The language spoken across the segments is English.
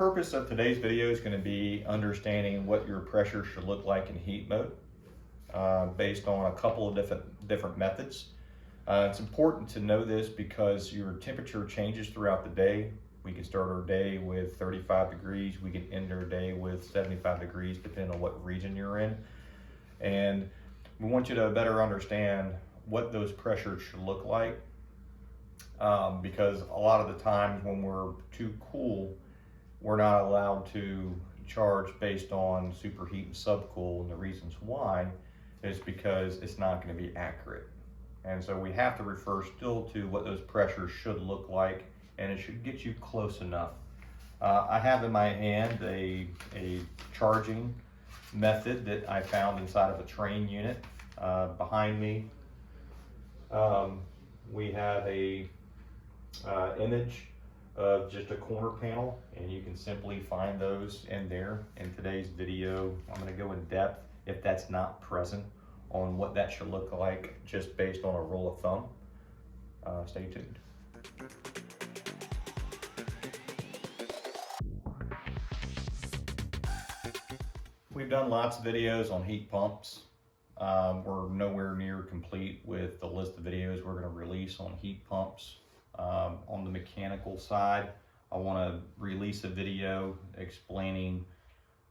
Purpose of today's video is going to be understanding what your pressure should look like in heat mode based on a couple of different methods. It's important to know this because your temperature changes throughout the day. We can start our day with 35 degrees. We can end our day with 75 degrees, depending on what region you're in. And we want you to better understand what those pressures should look like because a lot of the times when we're too cool, we're not allowed to charge based on superheat and subcool, and the reasons why is because it's not going to be accurate. And so we have to refer still to what those pressures should look like, and it should get you close enough. I have in my hand a charging method that I found inside of a train unit. Behind me, we have a image of just a corner panel, and you can simply find those in there. In today's video, I'm going to go in depth if that's not present on what that should look like just based on a rule of thumb. Stay tuned. We've done lots of videos on heat pumps. We're nowhere near complete with the list of videos we're going to release on heat pumps. On the mechanical side, I want to release a video explaining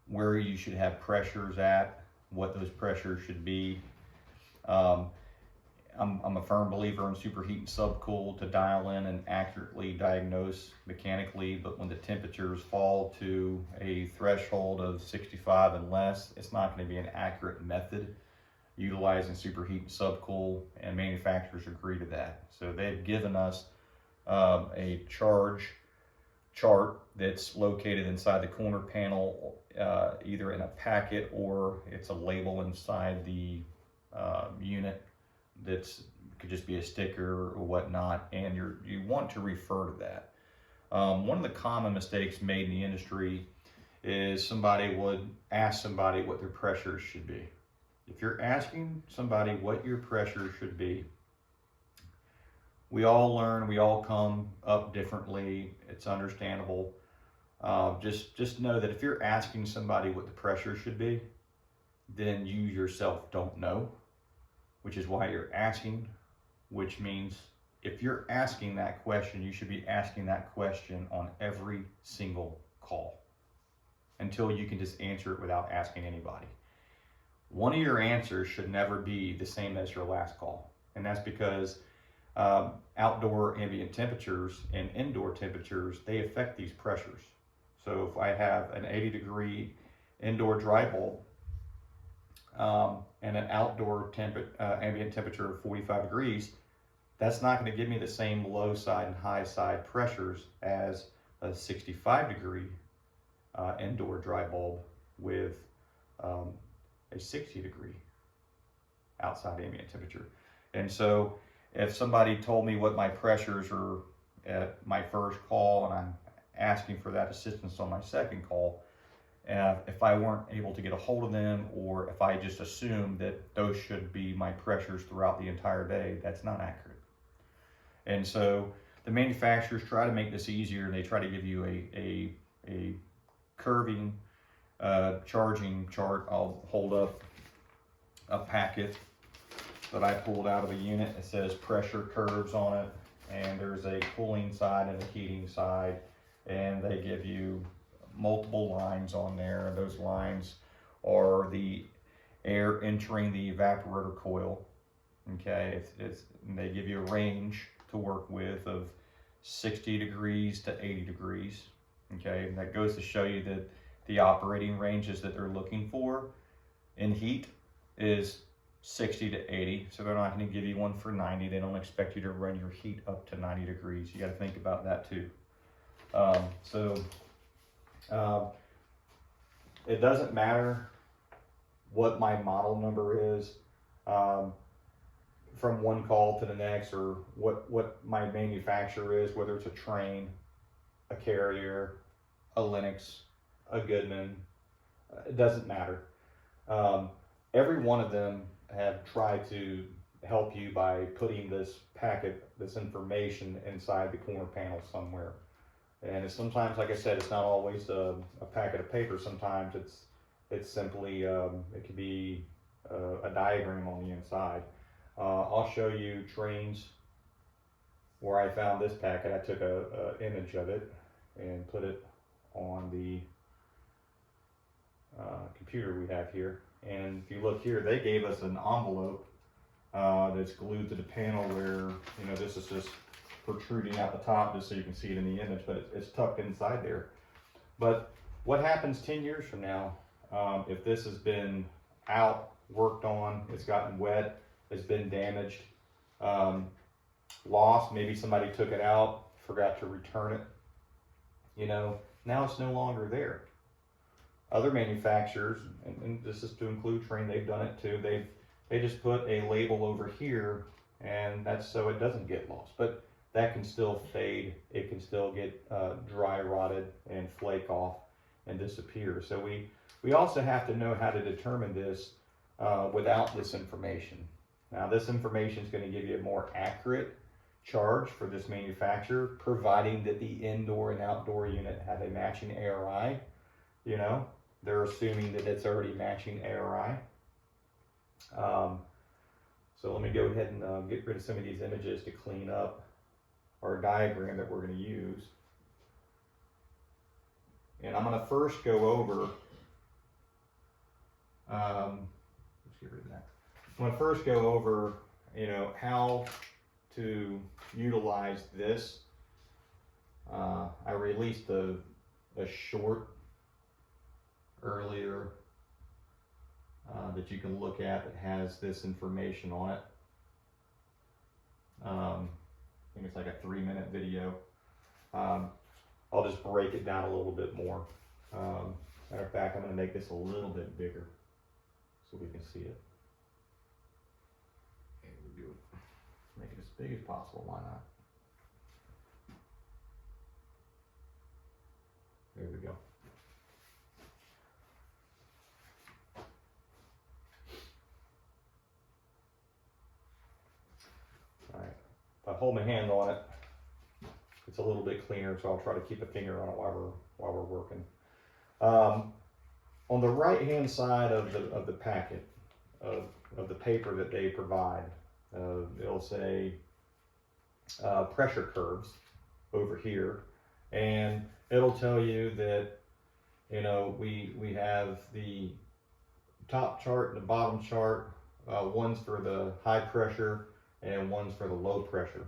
where you should have pressures at, what those pressures should be. I'm a firm believer in superheat and subcool to dial in and accurately diagnose mechanically, but when the temperatures fall to a threshold of 65 and less, it's not going to be an accurate method utilizing superheat and subcool, and manufacturers agree to that. So they've given us a charge chart that's located inside the corner panel, either in a packet or it's a label inside the unit that's could just be a sticker or whatnot, and you want to refer to that. One of the common mistakes made in the industry is somebody would ask somebody what their pressure should be. If you're asking somebody what your pressure should be, we all learn, we all come up differently. It's understandable. Just know that if you're asking somebody what the pressure should be, then you yourself don't know, which is why you're asking, which means if you're asking that question, you should be asking that question on every single call until you can just answer it without asking anybody. One of your answers should never be the same as your last call, and that's because outdoor ambient temperatures and indoor temperatures, they affect these pressures. So if I have an 80-degree indoor dry bulb and an outdoor ambient temperature of 45 degrees, that's not going to give me the same low side and high side pressures as a 65-degree indoor dry bulb with a 60-degree outside ambient temperature. And so if somebody told me what my pressures are at my first call and I'm asking for that assistance on my second call, if I weren't able to get a hold of them, or if I just assumed that those should be my pressures throughout the entire day, that's not accurate. And so the manufacturers try to make this easier, and they try to give you a curving charging chart. I'll hold up a packet that I pulled out of a unit. It says pressure curves on it, and there's a cooling side and a heating side, and they give you multiple lines on there. Those lines are the air entering the evaporator coil. Okay, and they give you a range to work with of 60 degrees to 80 degrees. Okay, and that goes to show you that the operating ranges that they're looking for in heat is 60 to 80, so they're not going to give you one for 90. They don't expect you to run your heat up to 90 degrees. You got to think about that too. It doesn't matter what my model number is from one call to the next, or what my manufacturer is, whether it's a Train, a Carrier, a Lennox, a Goodman. It doesn't matter. Every one of them have tried to help you by putting this packet, this information inside the corner panel somewhere. And it's sometimes, like I said, it's not always a packet of paper. Sometimes it's simply, it could be a diagram on the inside. I'll show you trains where I found this packet. I took a image of it and put it on the computer we have here. And if you look here, they gave us an envelope that's glued to the panel where, you know, this is just protruding out the top just so you can see it in the image, but it's tucked inside there. But what happens 10 years from now, if this has been out, worked on, it's gotten wet, it's been damaged, lost, maybe somebody took it out, forgot to return it, you know, now it's no longer there. Other manufacturers, and this is to include Trane, they've done it too, they just put a label over here, and that's so it doesn't get lost. But that can still fade, it can still get dry rotted and flake off and disappear. So we also have to know how to determine this without this information. Now this information is going to give you a more accurate charge for this manufacturer, providing that the indoor and outdoor unit have a matching ARI. You know, they're assuming that it's already matching ARI. So let me go ahead and get rid of some of these images to clean up our diagram that we're going to use. And I'm going to first go over, let's get rid of that. I'm going to first go over, you know, how to utilize this. I released a short earlier that you can look at that has this information on it. I think it's like a 3-minute video. I'll just break it down a little bit more. Matter of fact, I'm going to make this a little bit bigger so we can see it. And we do it. Make it as big as possible. Why not? There we go. All right. If I hold my hand on it, it's a little bit cleaner, so I'll try to keep a finger on it while we're working. On the right hand side of the packet of the paper that they provide, it'll say pressure curves over here, and it'll tell you that, you know, we have the top chart and the bottom chart. One's for the high pressure and one's for the low pressure.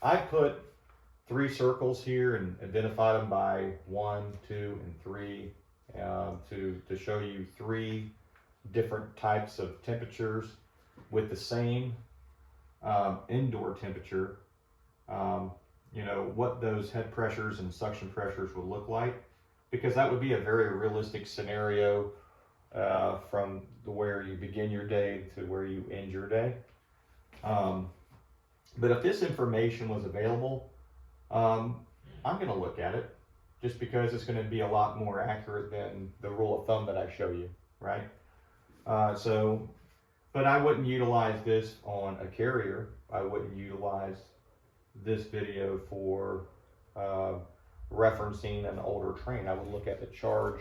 I put 3 circles here and identified them by 1, 2, and 3 to show you 3 different types of temperatures with the same indoor temperature. You know, what those head pressures and suction pressures would look like, because that would be a very realistic scenario from where you begin your day to where you end your day. But if this information was available, I'm going to look at it just because it's going to be a lot more accurate than the rule of thumb that I show you, right? But I wouldn't utilize this on a carrier. I wouldn't utilize this video for referencing an older train. I would look at the charge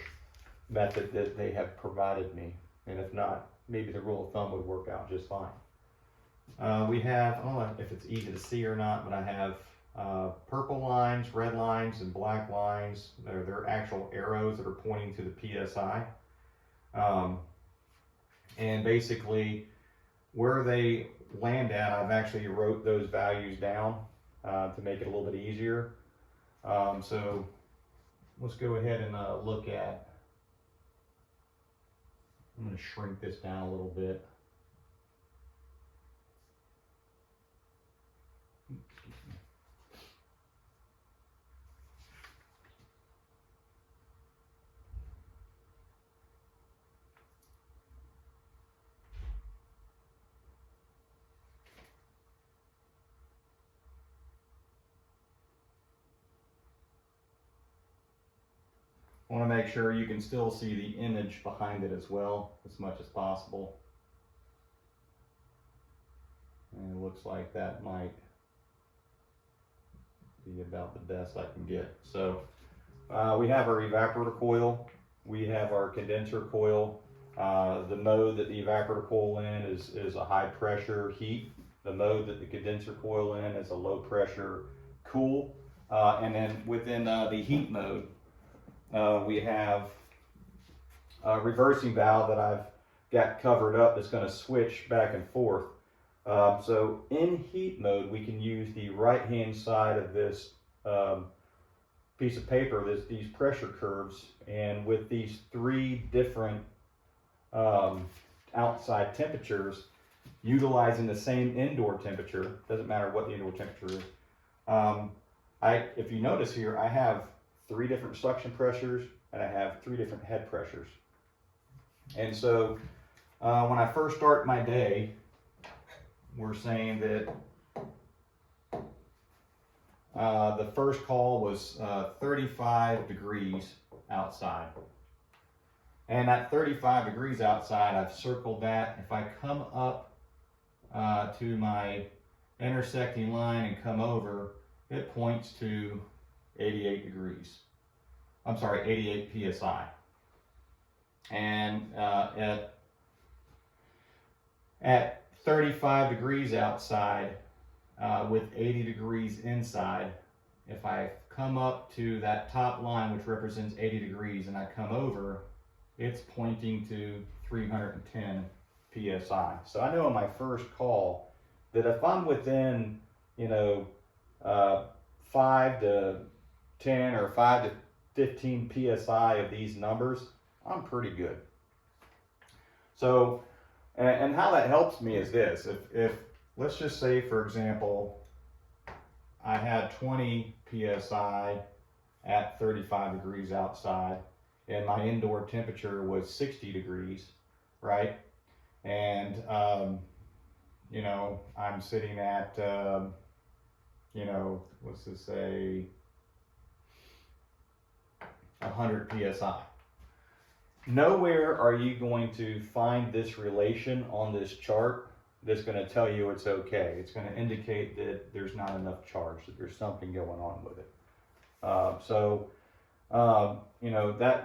method that they have provided me. And if not, maybe the rule of thumb would work out just fine. We have, I don't know if it's easy to see or not, but I have purple lines, red lines, and black lines. They're actual arrows that are pointing to the PSI. And basically, where they land at, I've actually wrote those values down to make it a little bit easier. So let's go ahead and look at, I'm going to shrink this down a little bit. I want to make sure you can still see the image behind it as well, as much as possible. And it looks like that might be about the best I can get. So we have our evaporator coil, we have our condenser coil. The mode that the evaporator coil in is a high pressure heat. The mode that the condenser coil in is a low pressure cool. And then within the heat mode, we have a reversing valve that I've got covered up that's going to switch back and forth. So in heat mode, we can use the right hand side of this piece of paper, these pressure curves, and with these three different outside temperatures, utilizing the same indoor temperature, doesn't matter what the indoor temperature is. If you notice here, I have 3 different suction pressures and I have 3 different head pressures. And so when I first start my day, we're saying that the first call was 35 degrees outside. And at 35 degrees outside, I've circled that. If I come up to my intersecting line and come over, it points to 88 degrees. I'm sorry, 88 psi. And at 35 degrees outside with 80 degrees inside, if I come up to that top line, which represents 80 degrees, and I come over, it's pointing to 310 psi. So I know on my first call that if I'm within, 5 to 10 or 5 to 15 psi of these numbers, I'm pretty good. So, and how that helps me is this: if let's just say, for example, I had 20 psi at 35 degrees outside, and my indoor temperature was 60 degrees, right? And I'm sitting at let's just say 100 psi. Nowhere are you going to find this relation on this chart that's going to tell you it's okay. It's going to indicate that there's not enough charge, that there's something going on with it.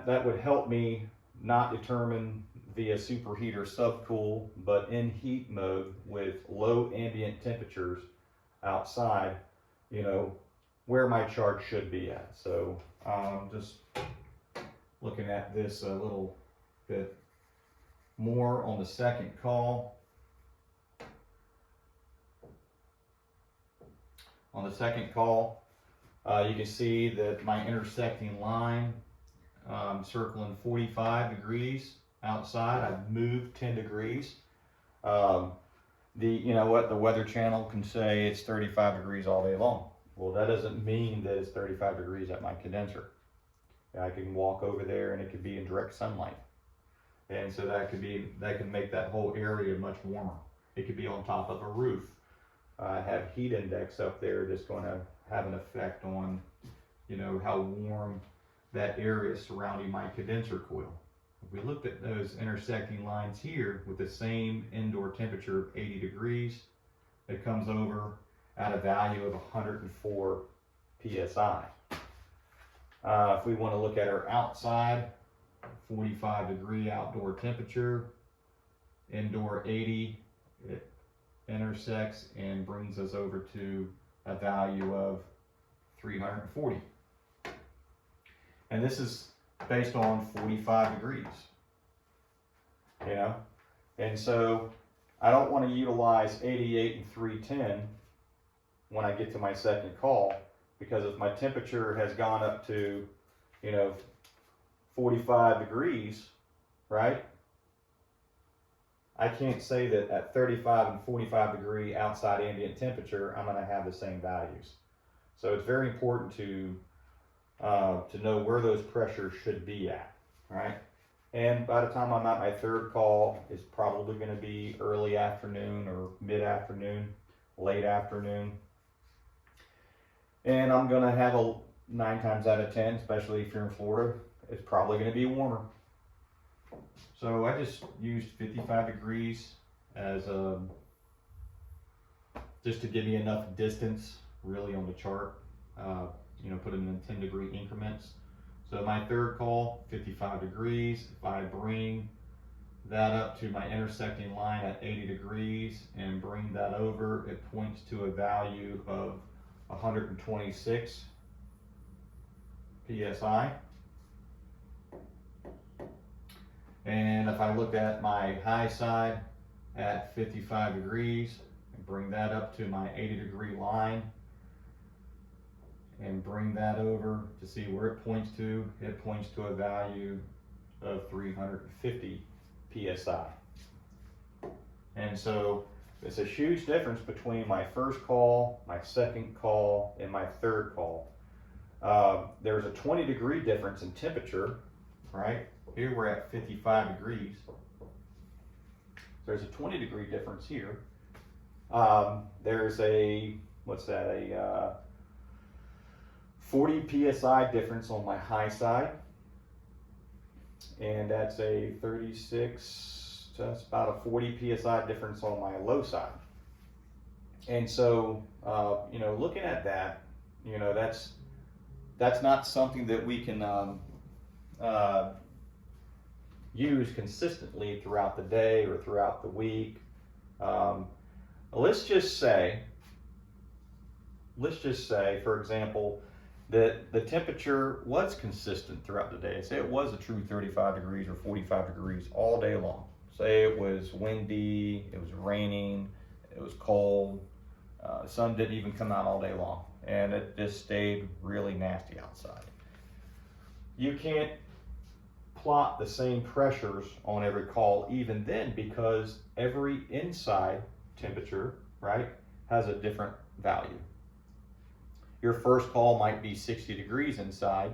That would help me not determine via superheat or subcool, but in heat mode with low ambient temperatures outside, where my charge should be at. So just looking at this a little bit more on the second call. On the second call, you can see that my intersecting line, circling 45 degrees outside. I've moved 10 degrees. The Weather Channel can say it's 35 degrees all day long. Well, that doesn't mean that it's 35 degrees at my condenser. I can walk over there and it could be in direct sunlight. And so that can make that whole area much warmer. It could be on top of a roof. I have heat index up there that's going to have an effect on, how warm that area surrounding my condenser coil. If we looked at those intersecting lines here with the same indoor temperature of 80 degrees, it comes over at a value of 104 psi. If we want to look at our outside, 45 degree outdoor temperature, indoor 80, it intersects and brings us over to a value of 340. And this is based on 45 degrees, And so I don't want to utilize 88 and 310 when I get to my second call, because if my temperature has gone up to, 45 degrees, right? I can't say that at 35 and 45 degree outside ambient temperature, I'm going to have the same values. So it's very important to know where those pressures should be at, right? And by the time I'm at my third call, it's probably going to be early afternoon or mid-afternoon, late afternoon. And I'm going to have 9 times out of 10, especially if you're in Florida, it's probably going to be warmer. So I just used 55 degrees as just to give me enough distance really on the chart. put them in 10-degree increments. So my third call, 55 degrees. If I bring that up to my intersecting line at 80 degrees and bring that over, it points to a value of 126 PSI. And if I look at my high side at 55 degrees and bring that up to my 80-degree line and bring that over to see where it points to a value of 350 PSI. And so it's a huge difference between my first call, my second call, and my third call. There's a 20-degree difference in temperature, right? Here we're at 55 degrees. There's a 20-degree difference here. There's a, 40 PSI difference on my high side. And that's a 36, that's about a 40 PSI difference on my low side. And so, looking at that, that's not something that we can use consistently throughout the day or throughout the week. Let's just say, for example, that the temperature was consistent throughout the day. Say it was a true 35 degrees or 45 degrees all day long. Say it was windy, it was raining, it was cold, the sun didn't even come out all day long, and it just stayed really nasty outside. You can't plot the same pressures on every call even then, because every inside temperature, right, has a different value. Your first call might be 60 degrees inside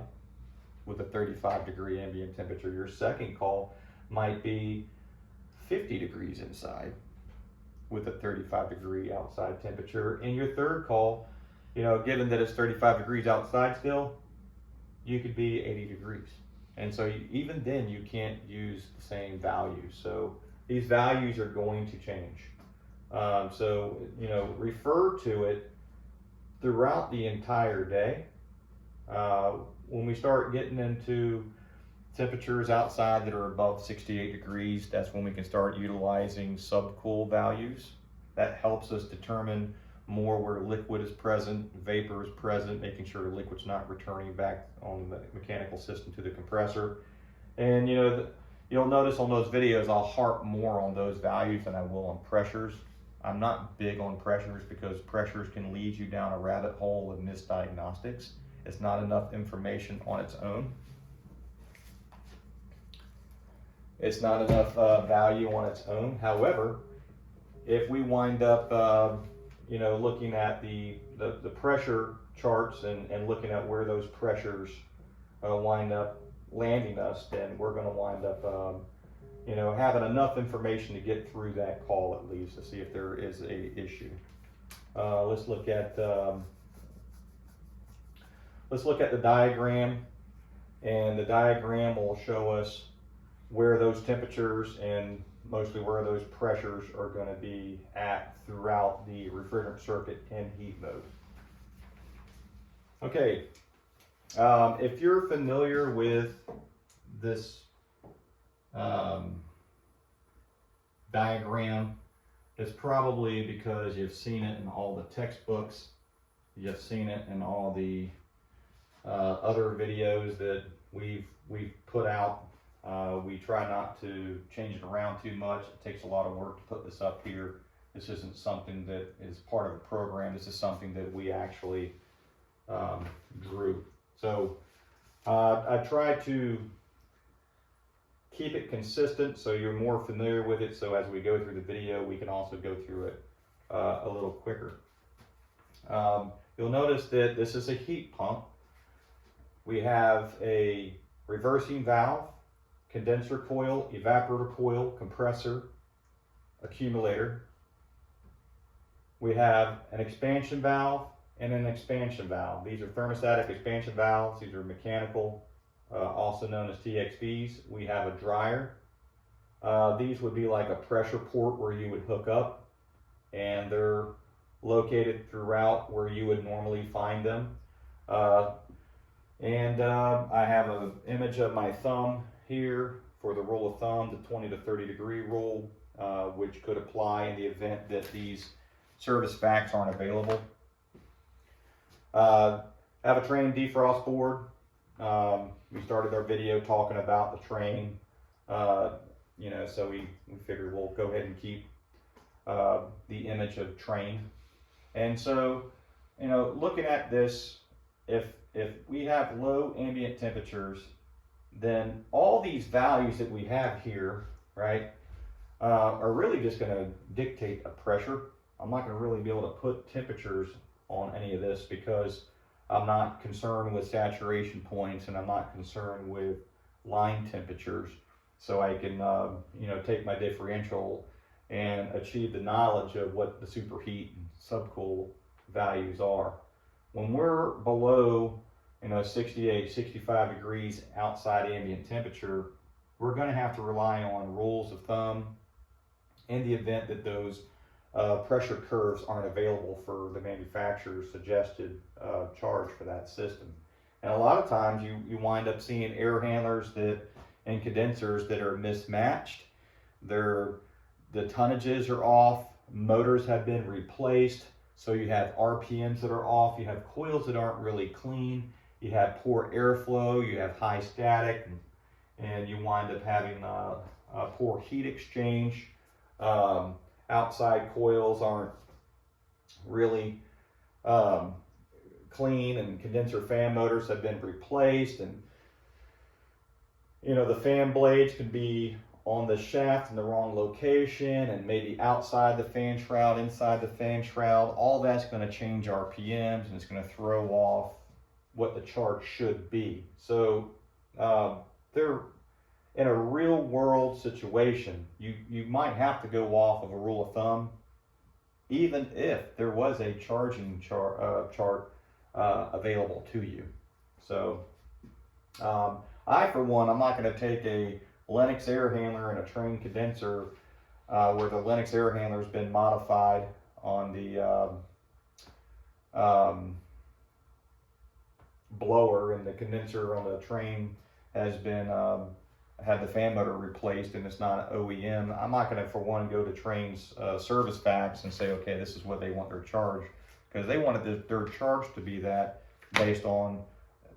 with a 35-degree ambient temperature. Your second call might be 50 degrees inside with a 35-degree outside temperature. And your third call, given that it's 35 degrees outside still, you could be 80 degrees. And so even then you can't use the same values. So these values are going to change. Refer to it throughout the entire day. When we start getting into temperatures outside that are above 68 degrees, that's when we can start utilizing subcool values. That helps us determine more where liquid is present, vapor is present, making sure the liquid's not returning back on the mechanical system to the compressor. And you'll notice on those videos I'll harp more on those values than I will on pressures. I'm not big on pressures because pressures can lead you down a rabbit hole of misdiagnostics. It's not enough information on its own. It's not enough value on its own. However, if we wind up looking at the pressure charts and looking at where those pressures wind up landing us, then we're going to wind up having enough information to get through that call at least to see if there is a issue. Let's look at the diagram, and the diagram will show us where those temperatures and mostly where those pressures are going to be at throughout the refrigerant circuit in heat mode. Okay, if you're familiar with this diagram, it's probably because you've seen it in all the textbooks, you've seen it in all the other videos that we've put out. We try not to change it around too much. It takes a lot of work to put this up here. This isn't something that is part of a program. This is something that we actually grew. So I try to keep it consistent so you're more familiar with it, so as we go through the video we can also go through it a little quicker. You'll notice that this is a heat pump. We have a reversing valve, condenser coil, evaporator coil, compressor, accumulator. We have an expansion valve and an expansion valve. These are thermostatic expansion valves. These are mechanical, also known as TXVs. We have a dryer. These would be like a pressure port where you would hook up, and they're located throughout where you would normally find them. I have an image of my thumb here for the rule of thumb, the 20 to 30 degree rule, which could apply in the event that these service vacs aren't available. I have a Train defrost board. We started our video talking about the Train, so we figured we'll go ahead and keep the image of Train. And so, looking at this, if we have low ambient temperatures, then all these values that we have here, right, are really just going to dictate a pressure. I'm not going to really be able to put temperatures on any of this because I'm not concerned with saturation points and I'm not concerned with line temperatures. So I can, take my differential and achieve the knowledge of what the superheat and subcool values are. When we're below, 68, 65 degrees outside ambient temperature, we're going to have to rely on rules of thumb in the event that those pressure curves aren't available for the manufacturer's suggested charge for that system. And a lot of times you wind up seeing air handlers and condensers that are mismatched. The tonnages are off, motors have been replaced, so you have RPMs that are off, you have coils that aren't really clean, you have poor airflow, you have high static, and you wind up having a poor heat exchange. Outside coils aren't really clean, and condenser fan motors have been replaced, and the fan blades can be on the shaft in the wrong location and maybe outside the fan shroud, inside the fan shroud. All that's going to change RPMs and it's going to throw off what the chart should be. So they're in a real world situation, you might have to go off of a rule of thumb, even if there was a charging chart available to you. So I, for one, I'm not going to take a Lennox air handler and a Train condenser where the Lennox air handler has been modified on the blower, and the condenser on the Train has been had the fan motor replaced and it's not OEM. I'm not going to, for one, go to Train's service vacs and say, okay, this is what they want their charge, because they wanted their charge to be that based on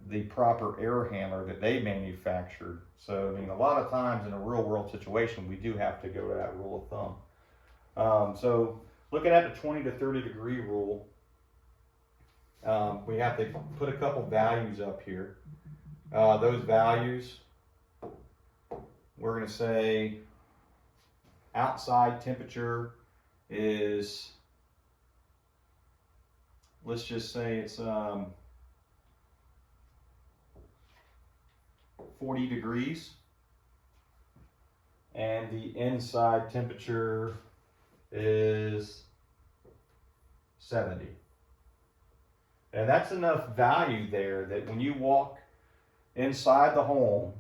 the proper air handler that they manufactured. So, a lot of times in a real world situation, we do have to go to that rule of thumb. So looking at the 20 to 30 degree rule, we have to put a couple values up here. Those values, we're going to say outside temperature is, let's just say it's 40 degrees, and the inside temperature is 70. And that's enough value there that when you walk inside the home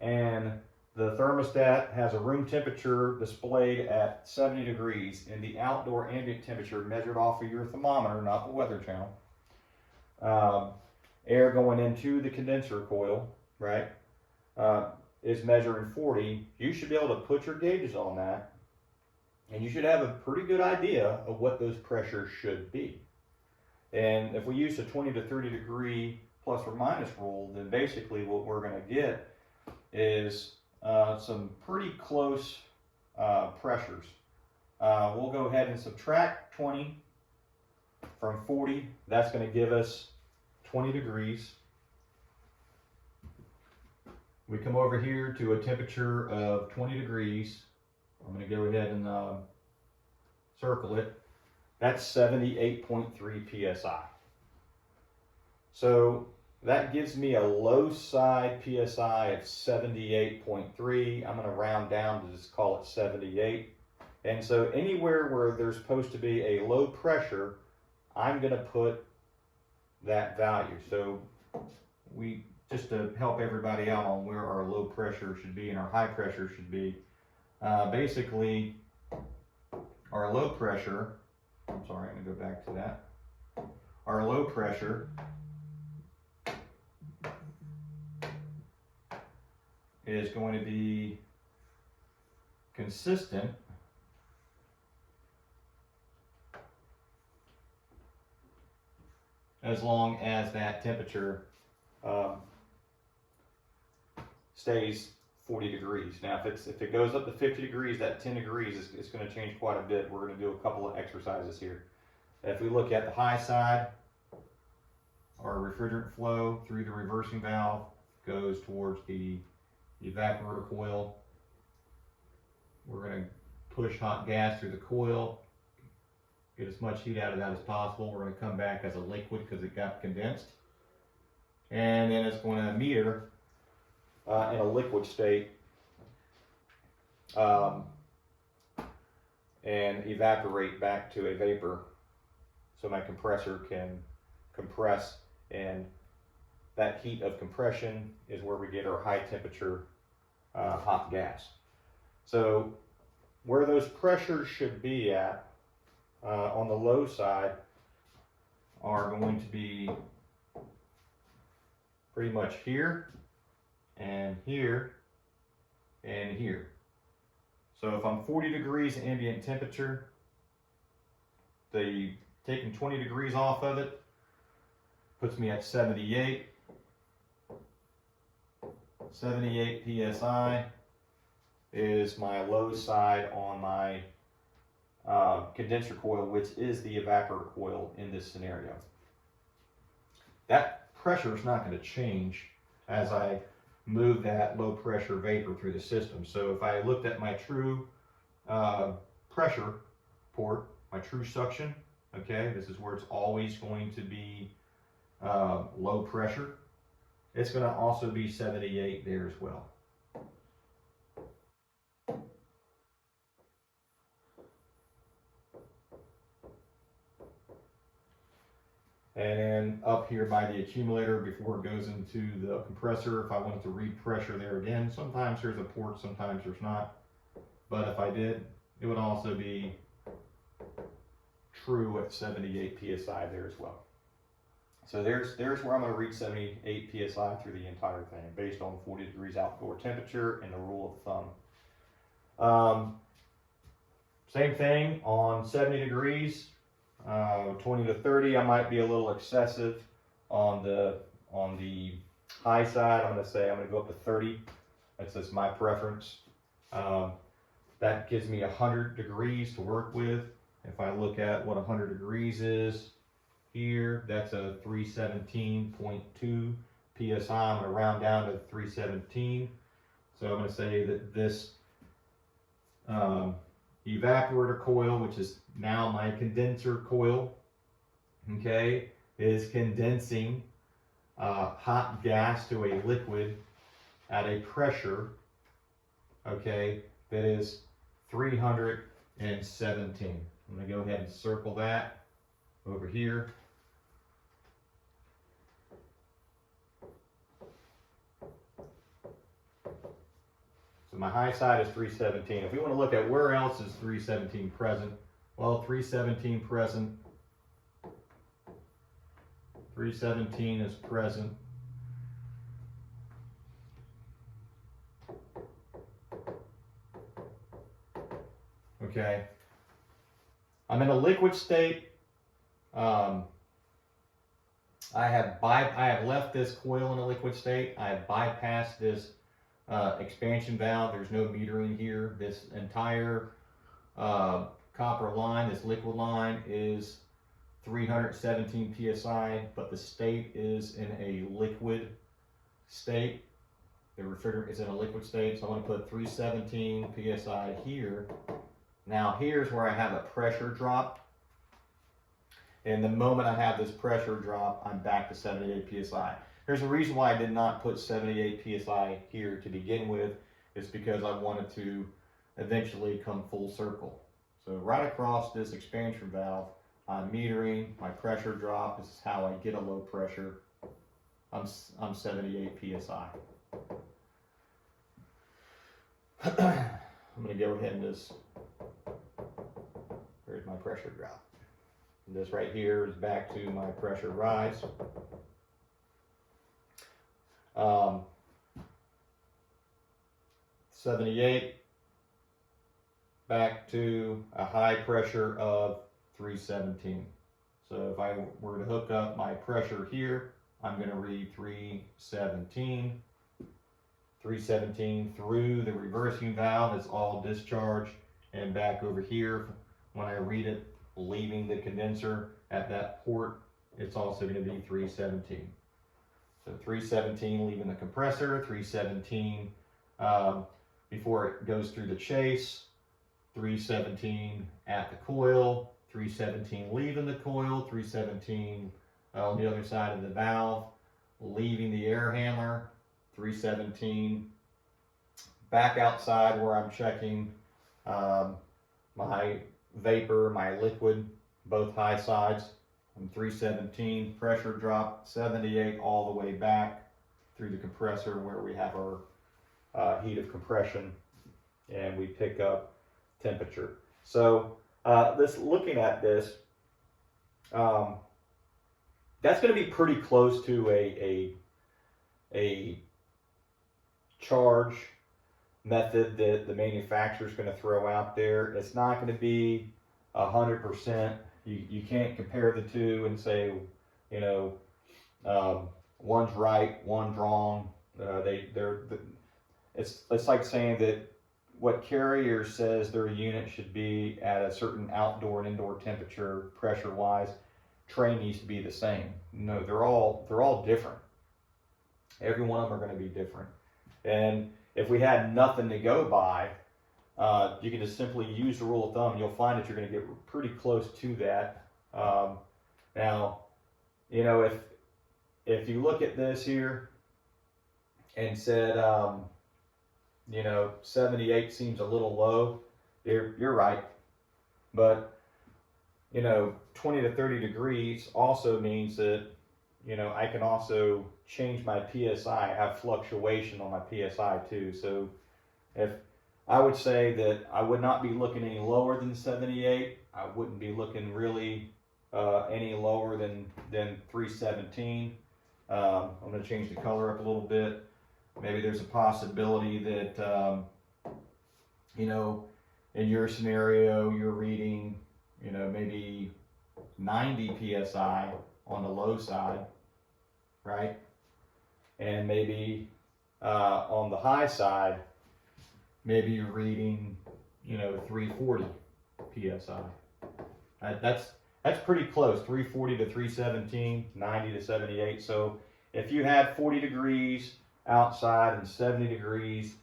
and the thermostat has a room temperature displayed at 70 degrees and the outdoor ambient temperature measured off of your thermometer, not the Weather Channel, air going into the condenser coil, right, is measuring 40, you should be able to put your gauges on that, and you should have a pretty good idea of what those pressures should be. And if we use the 20 to 30 degree plus or minus rule, then basically what we're going to get is some pretty close pressures. We'll go ahead and subtract 20 from 40. That's going to give us 20 degrees. We come over here to a temperature of 20 degrees. I'm going to go ahead and circle it. That's 78.3 psi. So that gives me a low side psi of 78.3. I'm going to round down to just call it 78. And so anywhere where there's supposed to be a low pressure, I'm going to put that value. So just to help everybody out on where our low pressure should be and our high pressure should be, basically our low pressure, I'm sorry, I'm going to go back to that. Our low pressure is going to be consistent as long as that temperature stays 40 degrees. Now, if it goes up to 50 degrees, that 10 degrees is going to change quite a bit. We're going to do a couple of exercises here. If we look at the high side, our refrigerant flow through the reversing valve goes towards the evaporator coil. We're going to push hot gas through the coil, get as much heat out of that as possible. We're going to come back as a liquid because it got condensed. And then it's going to meter in a liquid state and evaporate back to a vapor so my compressor can compress, and that heat of compression is where we get our high temperature hot gas. So where those pressures should be at on the low side are going to be pretty much here and here and here. So if I'm 40 degrees ambient temperature, taking 20 degrees off of it puts me at 78. 78 psi is my low side on my condenser coil, which is the evaporator coil in this scenario. That pressure is not going to change as I move that low pressure vapor through the system. So if I looked at my true pressure port, my true suction, okay, this is where it's always going to be low pressure. It's going to also be 78 there as well. And then up here by the accumulator, before it goes into the compressor, if I wanted to read pressure there again, sometimes there's a port, sometimes there's not. But if I did, it would also be true at 78 psi there as well. So there's where I'm going to read 78 psi through the entire thing, based on 40 degrees outdoor temperature and the rule of thumb. Same thing on 70 degrees. 20 to 30, I might be a little excessive on the high side. I'm going to go up to 30. That's just my preference. That gives me 100 degrees to work with. If I look at what 100 degrees is here, that's a 317.2 psi. I'm going to round down to 317. So I'm going to say that this evaporator coil, which is now my condenser coil, okay, is condensing hot gas to a liquid at a pressure, okay, that is 317. I'm going to go ahead and circle that over here. So my high side is 317. If we want to look at where else is 317 present, well, 317 present. 317 is present. Okay. I'm in a liquid state. I have left this coil in a liquid state. I have bypassed this expansion valve. There's no metering here. This entire copper line, this liquid line, is 317 psi, but the state is in a liquid state. The refrigerant is in a liquid state, so I want to put 317 psi here. Now here's where I have a pressure drop. And the moment I have this pressure drop, I'm back to 78 psi. There's a reason why I did not put 78 psi here to begin with. It's because I wanted to eventually come full circle. So right across this expansion valve, I'm metering my pressure drop. This is how I get a low pressure. I'm 78 psi. I'm going to go ahead and just, there's my pressure drop. And this right here is back to my pressure rise. 78 back to a high pressure of 317. So if I were to hook up my pressure here, I'm going to read 317. 317 through the reversing valve is all discharge, and back over here when I read it leaving the condenser at that port, it's also going to be 317. So 317 leaving the compressor, 317 before it goes through the chase, 317 at the coil, 317 leaving the coil, 317 on the other side of the valve, leaving the air handler, 317 back outside where I'm checking my vapor, my liquid, both high sides, and 317 pressure drop, 78 all the way back through the compressor where we have our heat of compression, and we pick up temperature. So looking at this, that's going to be pretty close to a charge method that the manufacturer is going to throw out there. It's not going to be 100%. You can't compare the two and say, you know, one's right, one's wrong. It's like saying that what Carrier says their unit should be at a certain outdoor and indoor temperature, pressure-wise, Trey needs to be the same. No, they're all different. Every one of them are going to be different. And if we had nothing to go by, you can just simply use the rule of thumb, and you'll find that you're going to get pretty close to that. Now, you know, if you look at this here and said, you know, 78 seems a little low, you're right. But, you know, 20 to 30 degrees also means that, you know, I can also change my PSI, have fluctuation on my PSI too. So if I would say that I would not be looking any lower than 78, I wouldn't be looking really any lower than 317. I'm going to change the color up a little bit. Maybe there's a possibility that, you know, in your scenario, you're reading, you know, maybe 90 PSI on the low side, right? And maybe on the high side, maybe you're reading, you know, 340 PSI. That's pretty close, 340 to 317, 90 to 78. So if you had 40 degrees outside and 70 degrees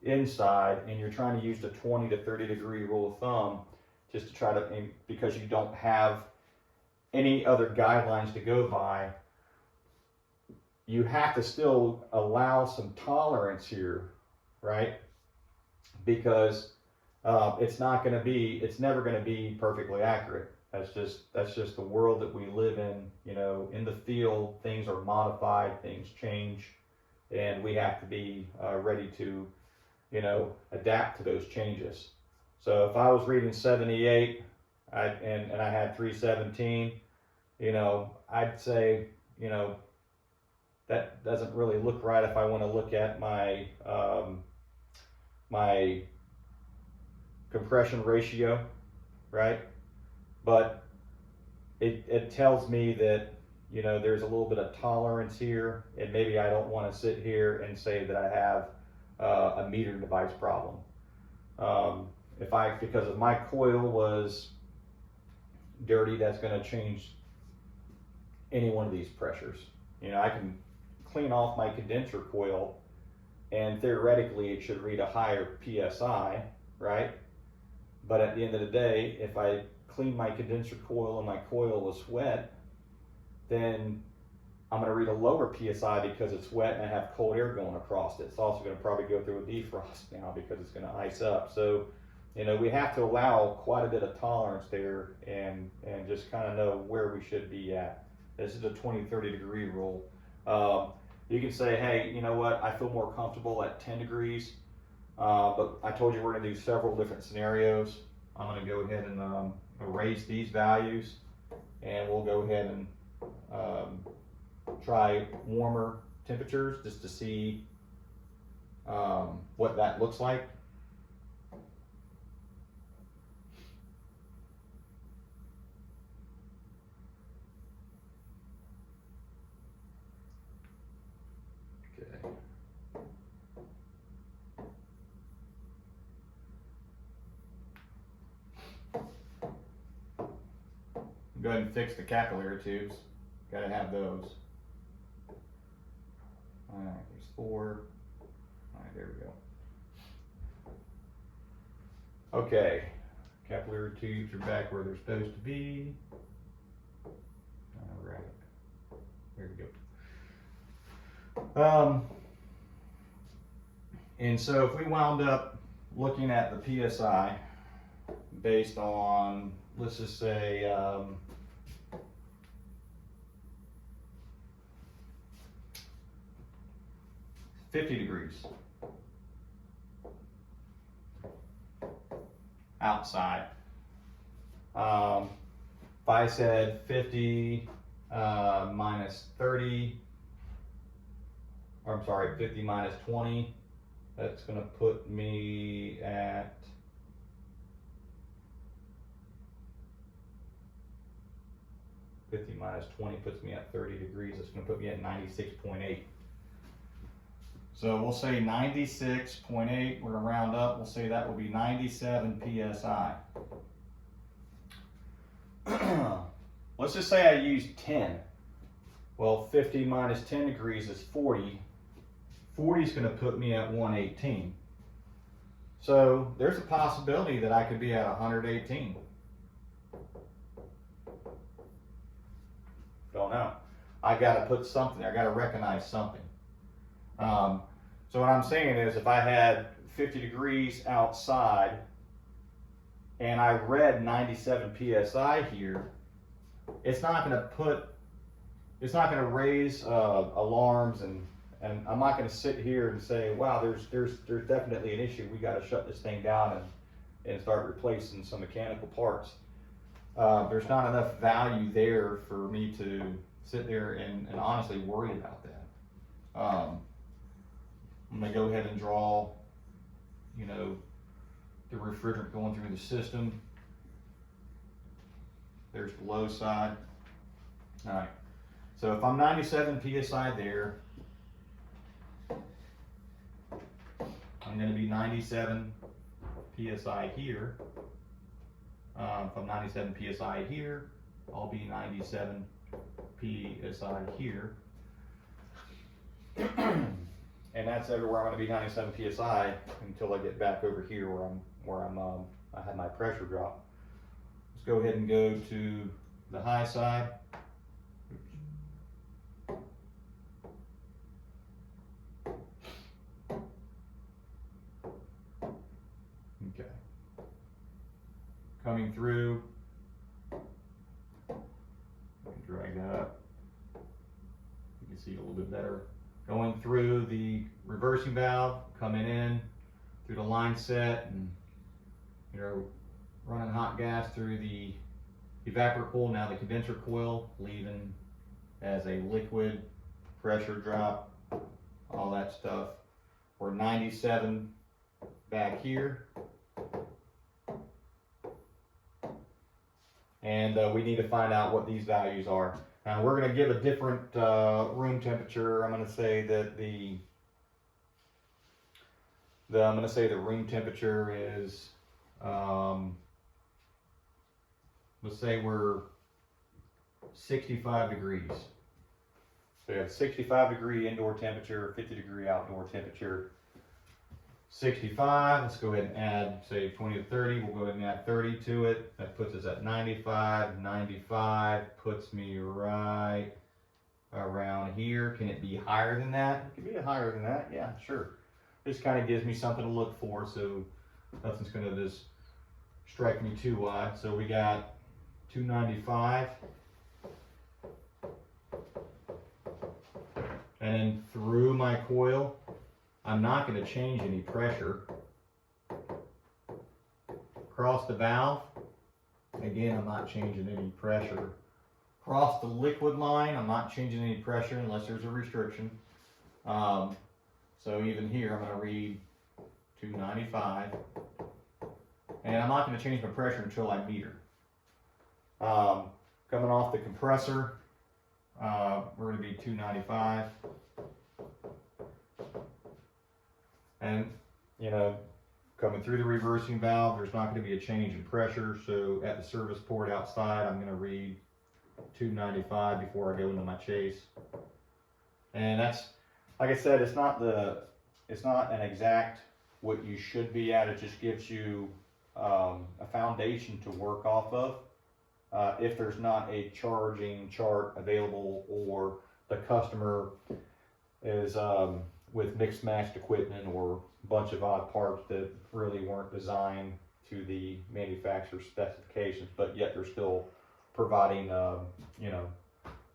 inside, and you're trying to use the 20 to 30 degree rule of thumb, just to try to, because you don't have any other guidelines to go by, you have to still allow some tolerance here, right? Because it's never going to be perfectly accurate. That's just the world that we live in. You know, in the field, things are modified, things change, and we have to be ready to, you know, adapt to those changes. So if I was reading 78 and I had 317, you know, I'd say, you know, that doesn't really look right if I want to look at my my compression ratio, right? But it tells me that, you know, there's a little bit of tolerance here, and maybe I don't want to sit here and say that I have a meter device problem. Because if my coil was dirty, that's going to change any one of these pressures. You know, I can clean off my condenser coil, and theoretically it should read a higher PSI, right? But at the end of the day, if I clean my condenser coil and my coil is wet, then I'm going to read a lower PSI because it's wet and I have cold air going across it. It's also going to probably go through a defrost now because it's going to ice up. So, you know, we have to allow quite a bit of tolerance there and just kind of know where we should be at. This is a 20-30 degree rule. You can say, hey, you know what, I feel more comfortable at 10 degrees, but I told you we're going to do several different scenarios. I'm going to go ahead and erase these values, and we'll go ahead and try warmer temperatures just to see what that looks like. Okay. Go ahead and fix the capillary tubes. Got to have those. All right, there's 4. All right, there we go. Okay, capillary tubes are back where they're supposed to be. All right, there we go. And so if we wound up looking at the PSI based on, let's just say, 50 degrees outside. If I said 50 minus 30, or I'm sorry, 50 minus 20, that's going to put me at 50 minus 20 puts me at 30 degrees. It's going to put me at 96.8. So we'll say 96.8. We're going to round up. We'll say that will be 97 psi. Let's just say I use 10. Well, 50 minus 10 degrees is 40. 40 is going to put me at 118. So there's a possibility that I could be at 118. Don't know. I got to put something. I got to recognize something. So what I'm saying is, if I had 50 degrees outside and I read 97 psi here, it's not going to raise alarms, and I'm not going to sit here and say, wow, there's definitely an issue. We got to shut this thing down and start replacing some mechanical parts. There's not enough value there for me to sit there and honestly worry about that. I'm going to go ahead and draw, the refrigerant going through the system. There's the low side. All right. So if I'm 97 psi there, I'm going to be 97 psi here. If I'm 97 psi here, I'll be 97 psi here. And that's everywhere I'm going to be 97 psi until I get back over here where I have my pressure drop. Let's go ahead and go to the high side. Okay. Coming through. Drag that up. You can see it a little bit better. Going through the reversing valve, coming in through the line set, and running hot gas through the evaporator coil, now the condenser coil, leaving as a liquid pressure drop, all that stuff. We're 97 back here. And we need to find out what these values are. Now we're going to give a different room temperature. I'm going to say that I'm going to say the room temperature is, let's say we're 65 degrees. So we have 65 degree indoor temperature, 50 degree outdoor temperature. 65, let's go ahead and add, say 20 to 30, we'll go ahead and add 30 to it. That puts us at 95. 95 puts me right around here. Can it be higher than that? It can be higher than that, yeah, sure. This kind of gives me something to look for, so nothing's going to just strike me too wide. So we got 295. And then through my coil, I'm not going to change any pressure. Across the valve, again, I'm not changing any pressure. Across the liquid line, I'm not changing any pressure unless there's a restriction. So even here, I'm going to read 295. And I'm not going to change my pressure until I meter. Coming off the compressor, we're going to be 295. And, you know, coming through the reversing valve, there's not going to be a change in pressure. So at the service port outside, I'm going to read 295 before I go into my chase. And that's, like I said, it's not an exact what you should be at. It just gives you a foundation to work off of. If there's not a charging chart available, or the customer is with mixed matched equipment or a bunch of odd parts that really weren't designed to the manufacturer's specifications, but yet they're still providing, you know,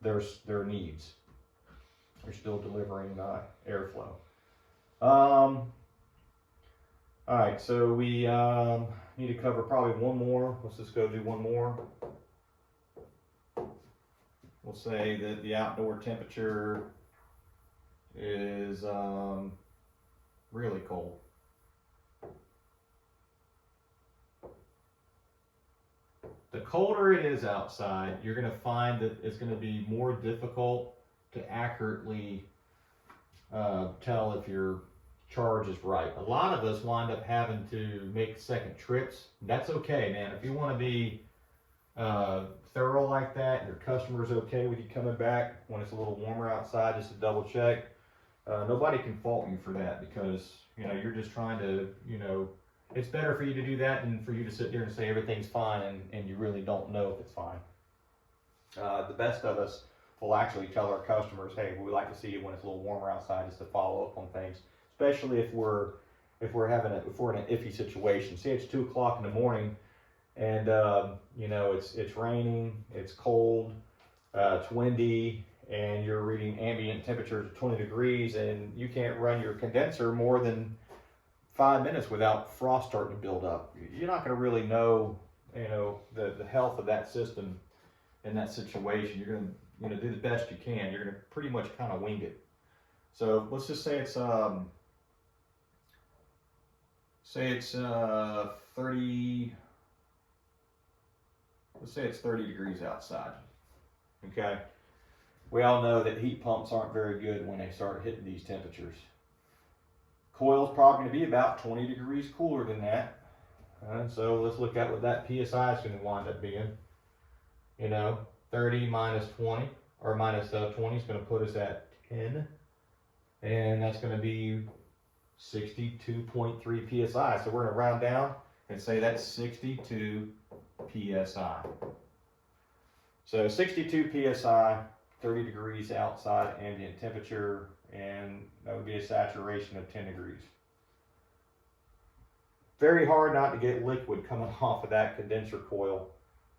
their needs. They're still delivering airflow. All right, so we need to cover probably one more. Let's just go do one more. We'll say that the outdoor temperature is really cold. The colder it is outside, you're going to find that it's going to be more difficult to accurately tell if your charge is right. A lot of us wind up having to make second trips. That's okay, man. If you want to be thorough like that, and your customer's okay with you coming back when it's a little warmer outside just to double check, nobody can fault you for that, because, you know, you're just trying to, you know, it's better for you to do that than for you to sit there and say everything's fine and you really don't know if it's fine. The best of us will actually tell our customers, hey, we like to see you when it's a little warmer outside, just to follow up on things, especially if we're in an iffy situation. Say it's 2 o'clock in the morning and you know, it's raining, it's cold, it's windy, and you're reading ambient temperatures of 20 degrees, and you can't run your condenser more than 5 minutes without frost starting to build up. You're not going to really know, you know, the health of that system in that situation. You're going to, you know, do the best you can. You're going to pretty much kind of wing it. So let's just say it's 30. Let's say it's 30 degrees outside. Okay. We all know that heat pumps aren't very good when they start hitting these temperatures. Coil's probably going to be about 20 degrees cooler than that. And so let's look at what that PSI is going to wind up being. You know, 30 minus 20, or minus 20 is going to put us at 10. And that's going to be 62.3 PSI. So we're going to round down and say that's 62 PSI. So 62 PSI, 30 degrees outside ambient temperature, and that would be a saturation of 10 degrees. Very hard not to get liquid coming off of that condenser coil,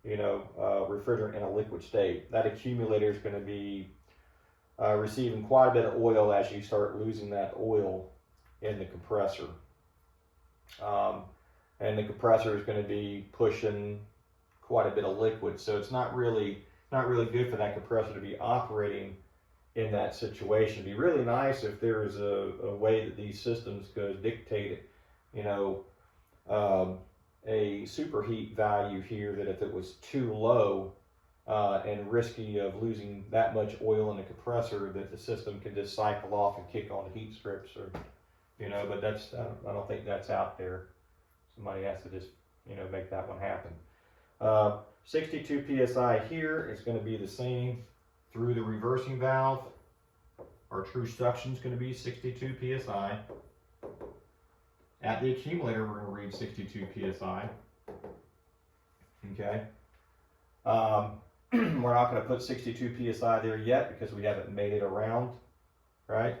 you know, refrigerant in a liquid state. That accumulator is going to be receiving quite a bit of oil as you start losing that oil in the compressor. And the compressor is going to be pushing quite a bit of liquid, so it's not really good for that compressor to be operating in that situation. It'd be really nice if there's a way that these systems could dictate, you know, a superheat value here, that if it was too low and risky of losing that much oil in the compressor, that the system can just cycle off and kick on the heat strips, or, you know, but that's, I don't think that's out there. Somebody has to just, you know, make that one happen. 62 PSI here is going to be the same through the reversing valve. Our true suction is going to be 62 PSI. At the accumulator, we're going to read 62 PSI. Okay. We're not going to put 62 PSI there yet because we haven't made it around, right?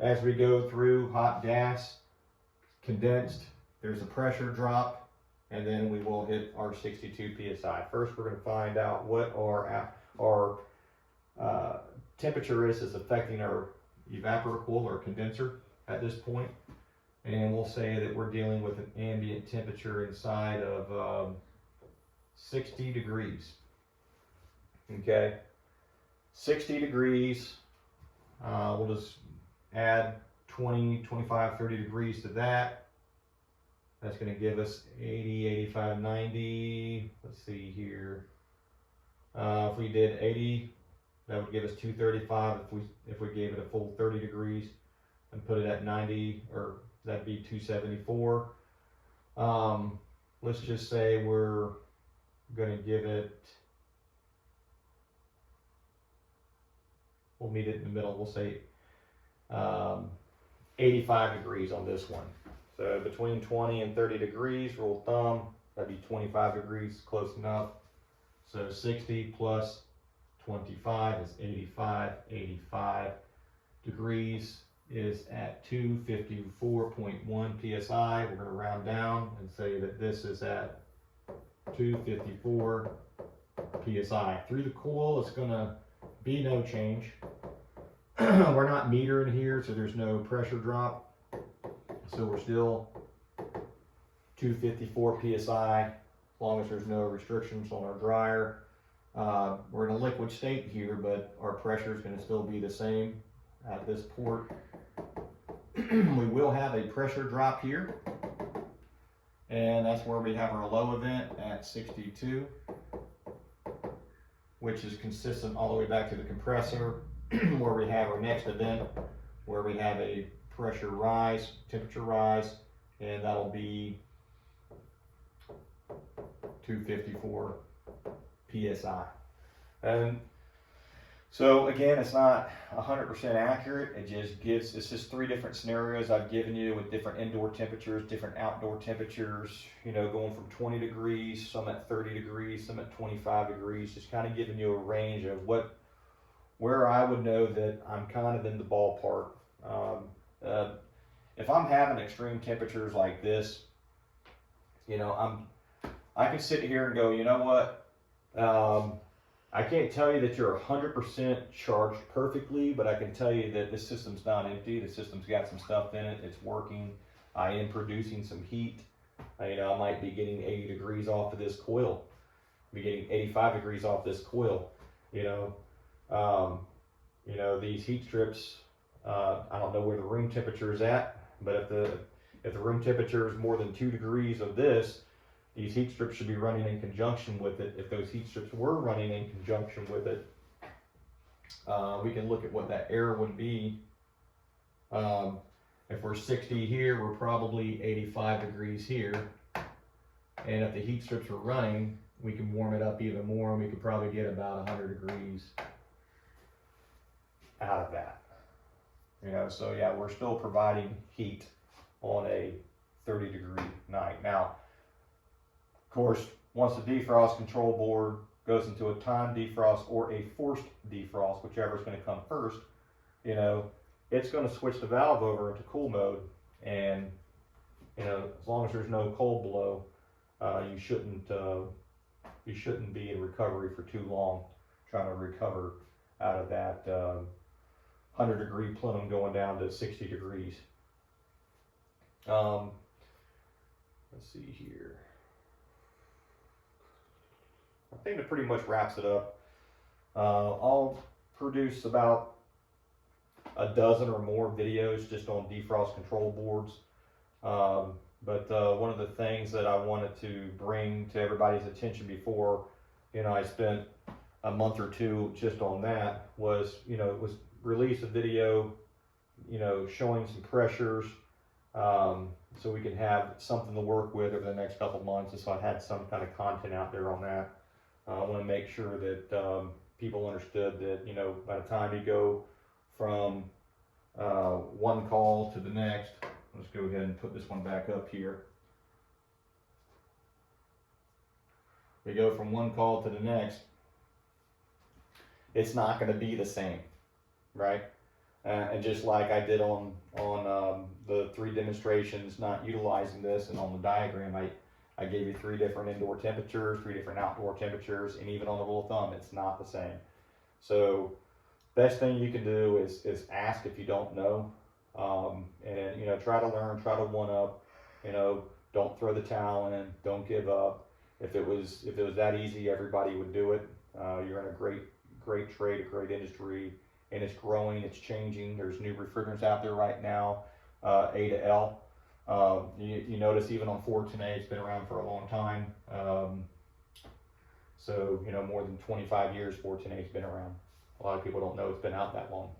As we go through hot gas, condensed, there's a pressure drop, and then we will hit our 62 PSI. First, we're going to find out what our temperature is affecting our evaporator coil or condenser at this point. And we'll say that we're dealing with an ambient temperature inside of 60 degrees. Okay, 60 degrees. We'll just add 20, 25, 30 degrees to that. That's going to give us 80, 85, 90. Let's see here. If we did 80, that would give us 235 if we gave it a full 30 degrees and put it at 90, or that'd be 274. Let's just say we're going to give it, we'll meet it in the middle, we'll say 85 degrees on this one. So between 20 and 30 degrees, rule of thumb, that'd be 25 degrees, close enough. So 60 plus 25 is 85. 85 degrees is at 254.1 psi. We're going to round down and say that this is at 254 psi. Through the coil, it's going to be no change. We're not metering here, so there's no pressure drop. So we're still 254 psi, as long as there's no restrictions on our dryer. We're in a liquid state here, but our pressure is going to still be the same at this port. We will have a pressure drop here, and that's where we have our low event at 62, which is consistent all the way back to the compressor, where we have our next event, where we have a pressure rise, temperature rise, and that'll be 254 psi. And so again, it's not 100% accurate. It's just 3 different scenarios I've given you with different indoor temperatures, different outdoor temperatures, you know, going from 20 degrees, some at 30 degrees, some at 25 degrees, just kind of giving you a range of where I would know that I'm kind of in the ballpark. If I'm having extreme temperatures like this, you know, I can sit here and go, you know what, I can't tell you that you're 100% charged perfectly, but I can tell you that this system's not empty. The system's got some stuff in it. It's working. I am producing some heat. You know, I might be getting 80 degrees off of this coil. Be getting 85 degrees off this coil. You know, these heat strips, I don't know where the room temperature is at, but if the room temperature is more than 2 degrees of this, these heat strips should be running in conjunction with it. If those heat strips were running in conjunction with it, we can look at what that error would be. If we're 60 here, we're probably 85 degrees here. And if the heat strips were running, we can warm it up even more, and we could probably get about 100 degrees out of that. You know, so yeah, we're still providing heat on a 30 degree night. Now, of course, once the defrost control board goes into a timed defrost or a forced defrost, whichever is going to come first, you know, it's going to switch the valve over into cool mode. And, you know, as long as there's no cold below, you shouldn't be in recovery for too long, trying to recover out of that 100 degree plenum going down to 60 degrees. Let's see here. I think that pretty much wraps it up. I'll produce about a dozen or more videos just on defrost control boards. But one of the things that I wanted to bring to everybody's attention before, you know, I spent a month or two just on that was, you know, release a video, you know, showing some pressures, so we can have something to work with over the next couple of months. And so I had some kind of content out there on that. I want to make sure that people understood that, you know, by the time you go from one call to the next, let's go ahead and put this one back up here. We go from one call to the next, it's not going to be the same, right? And just like I did on the 3 demonstrations not utilizing this, and on the diagram, I gave you 3 different indoor temperatures, 3 different outdoor temperatures, and even on the rule of thumb, it's not the same. So best thing you can do is ask if you don't know, and you know, try to learn, try to one up, you know, don't throw the towel in, don't give up. If it was that easy, everybody would do it. You're in a great trade, a great industry, and it's growing, it's changing. There's new refrigerants out there right now, A to L. You notice even on 410A, it's been around for a long time. So, you know, more than 25 years, 410A's been around. A lot of people don't know it's been out that long.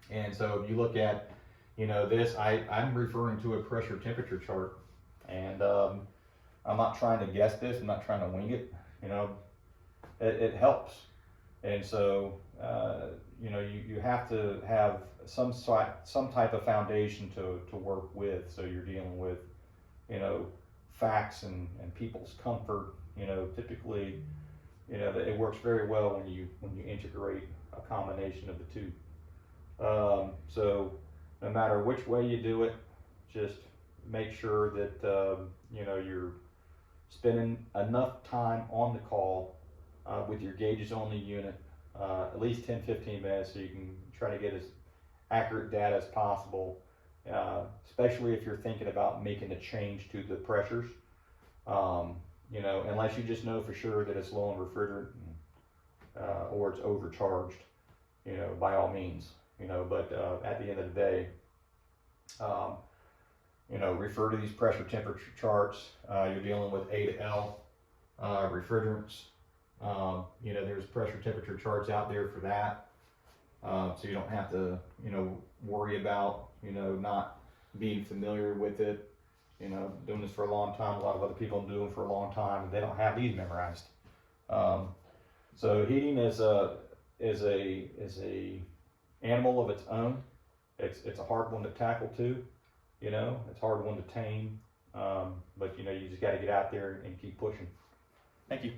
And so if you look at, you know, this, I'm referring to a pressure temperature chart. And I'm not trying to guess this, I'm not trying to wing it, you know, it helps. And so, you know, you have to have some type of foundation to work with. So you're dealing with, you know, facts and people's comfort. You know, typically, you know, it works very well when you integrate a combination of the two. So no matter which way you do it, just make sure that you know, you're spending enough time on the call with your gauges on the unit, at least 10-15 minutes, so you can try to get as accurate data as possible, especially if you're thinking about making a change to the pressures. You know, unless you just know for sure that it's low on refrigerant or it's overcharged, you know, by all means, you know, but at the end of the day, you know, refer to these pressure temperature charts. You're dealing with A to L refrigerants. You know, there's pressure temperature charts out there for that. So you don't have to, you know, worry about, you know, not being familiar with it. You know, doing this for a long time. A lot of other people do it for a long time, and they don't have these memorized. So heating is a animal of its own. It's a hard one to tackle too. You know, it's a hard one to tame. But you know, you just got to get out there and keep pushing. Thank you.